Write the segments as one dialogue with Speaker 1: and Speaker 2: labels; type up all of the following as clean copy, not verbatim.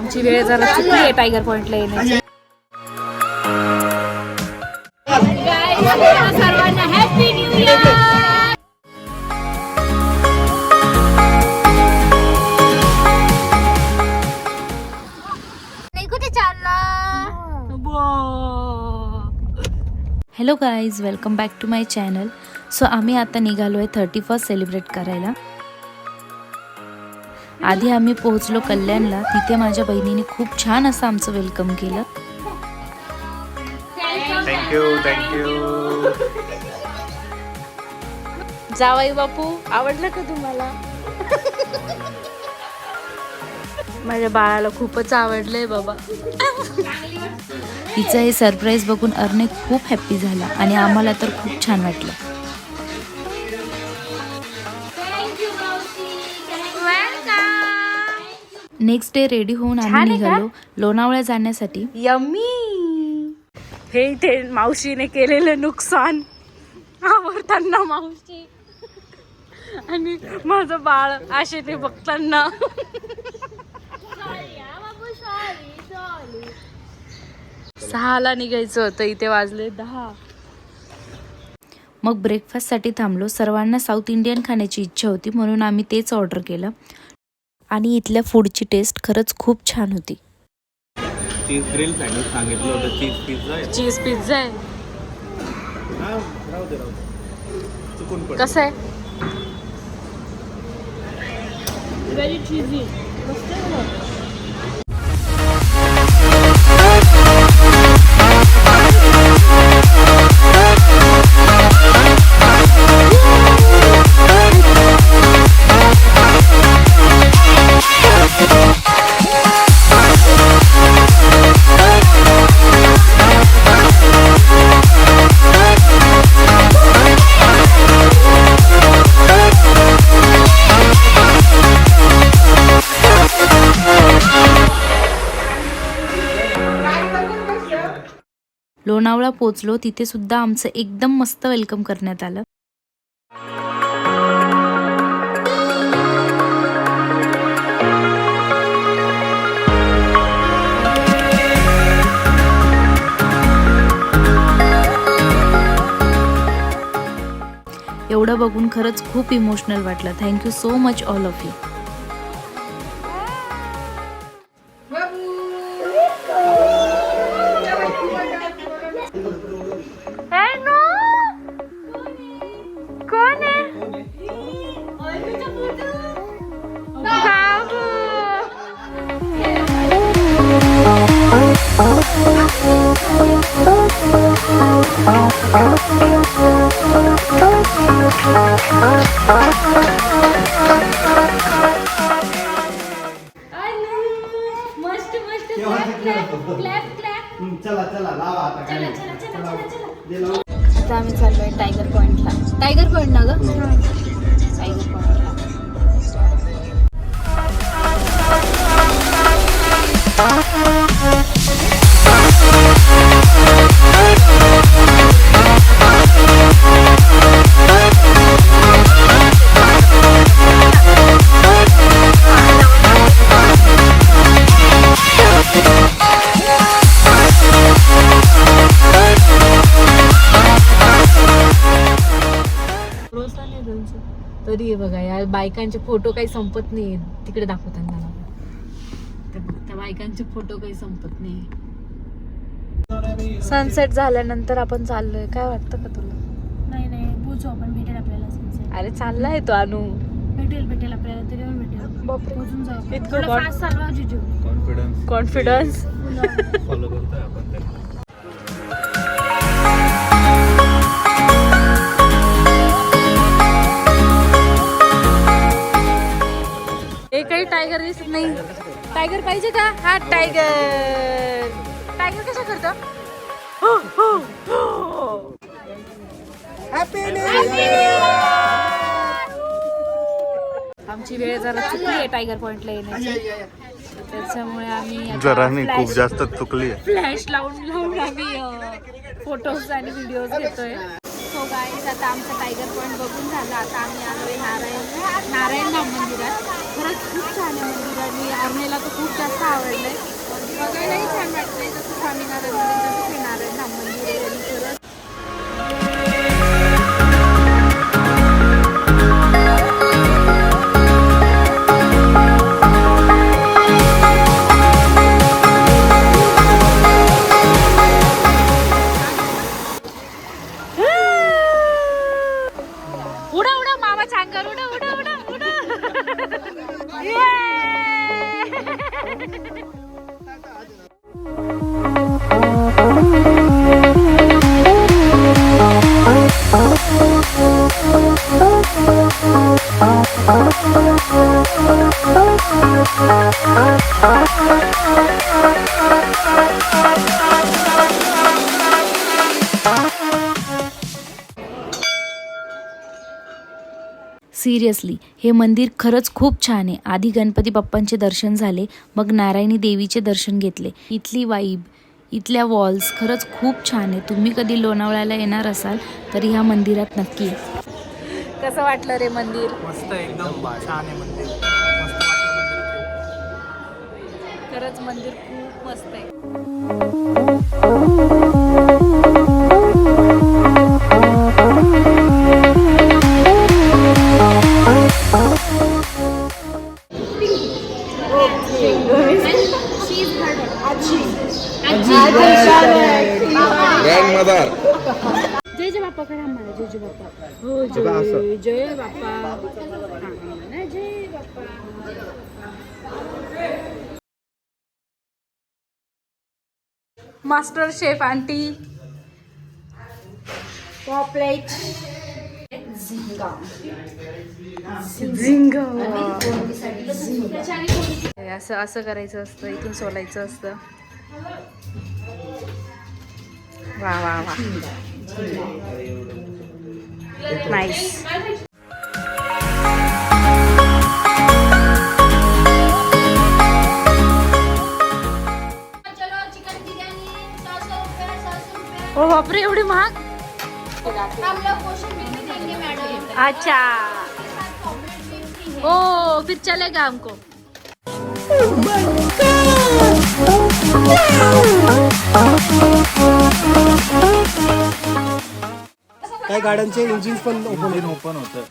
Speaker 1: आमची वेळ जरा चुकली आहे टायगर पॉइंटला येण्याची. सर्वांना हॅपी न्यू इयर. कुठे चालला? Hello guys, welcome back to my channel. So आम्ही आता निघालो आहे 31st सेलिब्रेट करायला. आधी आम्ही पोहोचलो कल्याणला. तिथे माझ्या बहिणीने खूप छान असं आमचं वेलकम केलं.
Speaker 2: थँक्यू.
Speaker 1: जावई बापू, आवडलं का तुम्हाला? माझ्या बाळाला खूपच आवडलंय बाबा. तिचं हे सरप्राईज बघून अर्णे खूप हॅप्पी झाला आणि आम्हाला तर खूप छान वाटलं. नेक्स्ट डे रेडी होऊन आम्ही निघालो लोणावळा जाण्यासाठी.
Speaker 3: यम्मी. हे ते मावशीने केलेलं नुकसान आवडताना मावशी आणि माझं बाळ असे ते बघताना. 6ला निघायचं होतं, इथे वाजले 10.
Speaker 1: मग ब्रेकफास्टसाठी थांबलो. सर्वांना साऊथ इंडियन खाण्याची इच्छा होती म्हणून आम्ही तेच ऑर्डर केलं आणि इथल्या फूडची टेस्ट खरंच खूप छान होती.
Speaker 2: चीज ग्रिल सँडविच सांगितलं होतं.
Speaker 3: चीज पिझ्झा आहे. कसं आहे? व्हेरी चीजी.
Speaker 1: लोणावळा पोचलो. तिथे सुद्धा आमचं एकदम मस्त वेलकम करण्यात आलं. एवढं बघून खरंच खूप इमोशनल वाटलं. Thank you so much all of you. आता आम्ही चाललोय टायगर पॉइंटला. टायगर पॉइंट ना ग? टायगर पॉइंटला.
Speaker 3: तरी हे बघा, या बायकांचे फोटो काही संपत नाही. तिकडे दाखवताना त्या बायकांचे फोटो काही संपत नाही.
Speaker 1: सनसेट झाल्यानंतर आपण चाललोय. काय वाटतं का तुला?
Speaker 4: नाही पोचू आपण. भेटेल आपल्याला सनसेट.
Speaker 1: अरे चाललाय तो अनु.
Speaker 4: भेटेल आपल्याला. तरी पण भेटेल. पोचून जाऊ.
Speaker 1: इतकं
Speaker 4: फास्ट चालवा जिजू.
Speaker 1: कॉन्फिडन्स.
Speaker 2: फॉलो करतोय आपण त्याला.
Speaker 3: एकही टायगर दिसत नाही. टायगर पाहिजे का? हा टायगर. टायगर कशा करतो?
Speaker 1: आमची वेळ जरा चुकली आहे टायगर पॉइंटला येण्याची. त्याच्यामुळे आम्ही
Speaker 2: जरा नाही, खूप जास्त चुकली आहे.
Speaker 1: फ्लॅश लावून आम्ही फोटोज आणि व्हिडिओज घेतोय.
Speaker 4: सो गाईज आता आमचा टायगर पॉईंट बघून झाला. आता आम्ही आलोय नारायण धाम मंदिरात. खरंच खूप छान आहे मंदिर आणि आर्मीला तर खूप जास्त आवडलंय. बघायलाही छान वाटतंय. जसं स्वामीनारायण मंदिर तसंच हे नारायण धाम मंदिर आहे आणि खरंच उडा उडा मामा छांगर उडा उडा उडा उडा
Speaker 1: सिरियसली हे मंदिर खरंच खूप छान आहे. आधी गणपती बाप्पांचे दर्शन झाले, मग नारायणी देवीचे दर्शन घेतले. इथली वाईब, इथल्या वॉल्स खरंच खूप छान आहे. तुम्ही कधी लोणावळ्याला येणार असाल तर ह्या मंदिरात नक्की या.
Speaker 3: कसं वाटलं रे मंदिर?
Speaker 2: मस्त एकदम छान आहे मंदिर. मस्त वाटलं मंदिर.
Speaker 3: खरंच मंदिर खूप मस्त आहे.
Speaker 2: ग्रँडमदर.
Speaker 4: जय जय बाप्पा करा आम्हाला. जय जय बाप्पा. हो जय जय बाप्पा. हा, जय बाप्पा.
Speaker 3: मास्टर शेफ आंटी पॉपलेट असं असं करायचं असतं. इथून सोलायचं असतं. वा वा वा नाईस. ओ बापरे एवढी महाग. अच्छा ओ फिर चलेगा हमको.
Speaker 5: काही गाड्यांचे इंजिन पण ओपन
Speaker 2: होतं.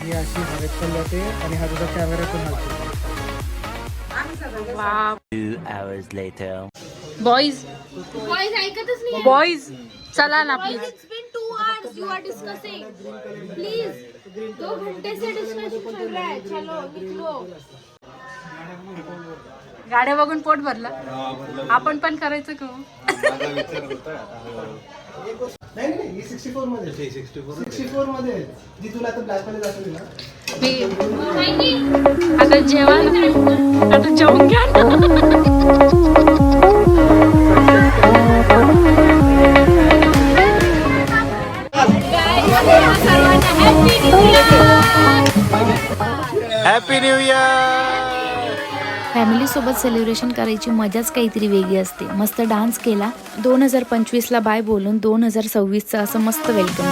Speaker 5: ही अशी हवेत पण जाते आणि हा तुझा कॅमेरा पण हलतो.
Speaker 3: बॉईज
Speaker 4: ऐकतच नाही.
Speaker 3: बॉईज चला ना please.
Speaker 4: It's been 2 hours you are discussing. Please. 2 घंटे से डिस्कशन चल रहा है. चलो निकलो.
Speaker 3: गाड्या बघून पोट भरलं. आपण पण करायचं का?
Speaker 5: नाही ही 64 मध्ये 64 मध्ये आहे. जी तुला आता ब्लॅक मध्ये दाखवली ना.
Speaker 3: आता जेवण आता जेवून घ्या
Speaker 2: हॅपी न्यू इयर.
Speaker 1: फॅमिलीसोबत सेलिब्रेशन करायची मजाच काहीतरी वेगळी असते. मस्त डान्स केला. 2025ला बाय बोलून 2026चं असं मस्त वेलकम.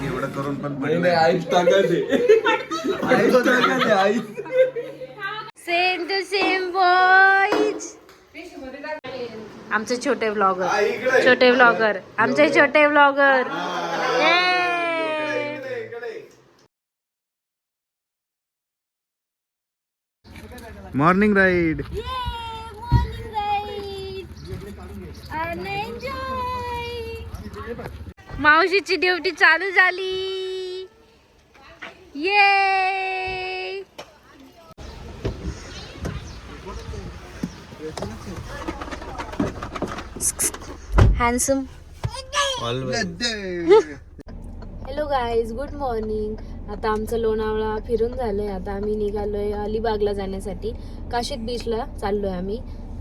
Speaker 2: एवढं करून पण आईच टाकायचे.
Speaker 3: Same to same boys. आमचे छोटे ब्लॉगर आमचे छोटे ब्लॉगर.
Speaker 2: Morning ride.
Speaker 3: मावशीची ड्युटी चालू झाली. ये handsome.
Speaker 2: Always.
Speaker 3: Hello hello guys, good morning. आता आमचं लोणावळा फिरून झालंय. आता आम्ही निघालोय अलिबागला जाण्यासाठी. काशीद बीचला चाललोय आम्ही.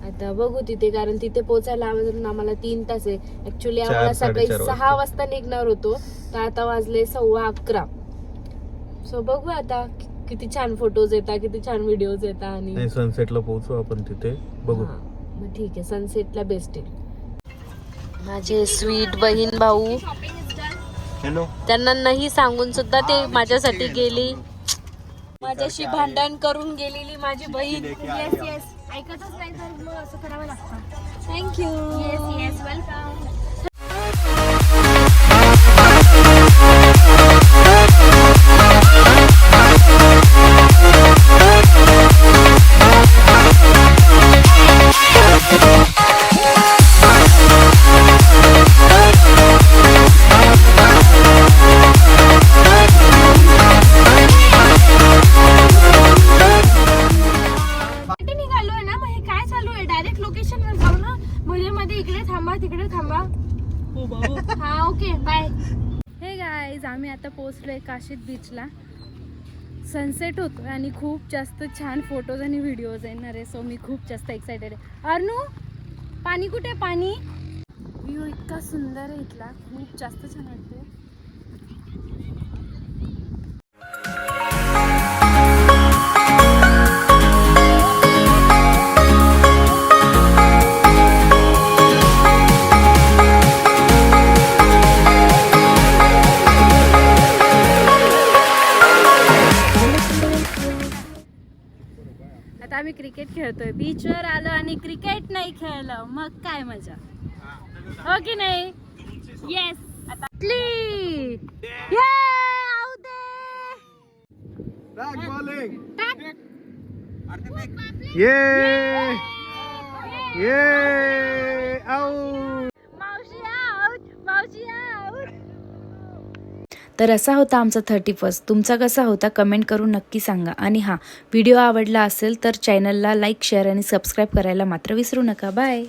Speaker 3: आता बघू तिथे, कारण तिथे पोहोचायला अजून आम्हाला 3 तास आहे. ऍक्च्युली आम्हाला सकाळी 6 वाजता निघणार होतो, तर आता वाजले 11:15. सो बघू आता किती छान फोटोज येतात, किती छान व्हिडिओज येतात. आणि
Speaker 2: सनसेटला पोहोचू आपण तिथे, बघू.
Speaker 3: हा, मग ठीक आहे, सनसेटला बेस्ट आहे. माझे स्वीट बहीण भाऊ,
Speaker 2: हॅलो.
Speaker 3: त्यांना नाही सांगून सुद्धा ते माझ्यासाठी गेली. माझ्याशी भांडण करून गेलेली माझी बहीण.
Speaker 4: येस येस, ऐकतच नाही तर मग असं करावं लागतं.
Speaker 3: थँक्यू.
Speaker 4: Yes yes, welcome. निघालोय ना, मग हे काय चालू आहे? डायरेक्ट लोकेशन वर जाऊ ना, मध्ये इकडे थांबा तिकडे थांबा. हा ओके, बाय. हे गाईज, आम्ही आता पोहोचलोय काशीद बीचला. सनसेट होतोय आणि खूप जास्त छान फोटोज आणि व्हिडिओज येणार आहे. सो मी खूप जास्त एक्सायटेड आहे. अर्नू, पाणी कुठे? पाणी. व्ह्यू इतका सुंदर आहे इथला, खूप जास्त छान वाटतंय. आता आम्ही क्रिकेट खेळतोय. बीचवर आलो आणि क्रिकेट नाही खेळलं, मग काय मजा, हो की नाही? येस. आता
Speaker 1: तर असा होता आमचा 31. तुमचा कसा होता कमेंट करून नक्की सांगा. आणि हां, व्हिडिओ आवडला असेल तर चॅनलला लाईक, शेअर आणि सबस्क्राईब करायला मात्र विसरू नका. बाय.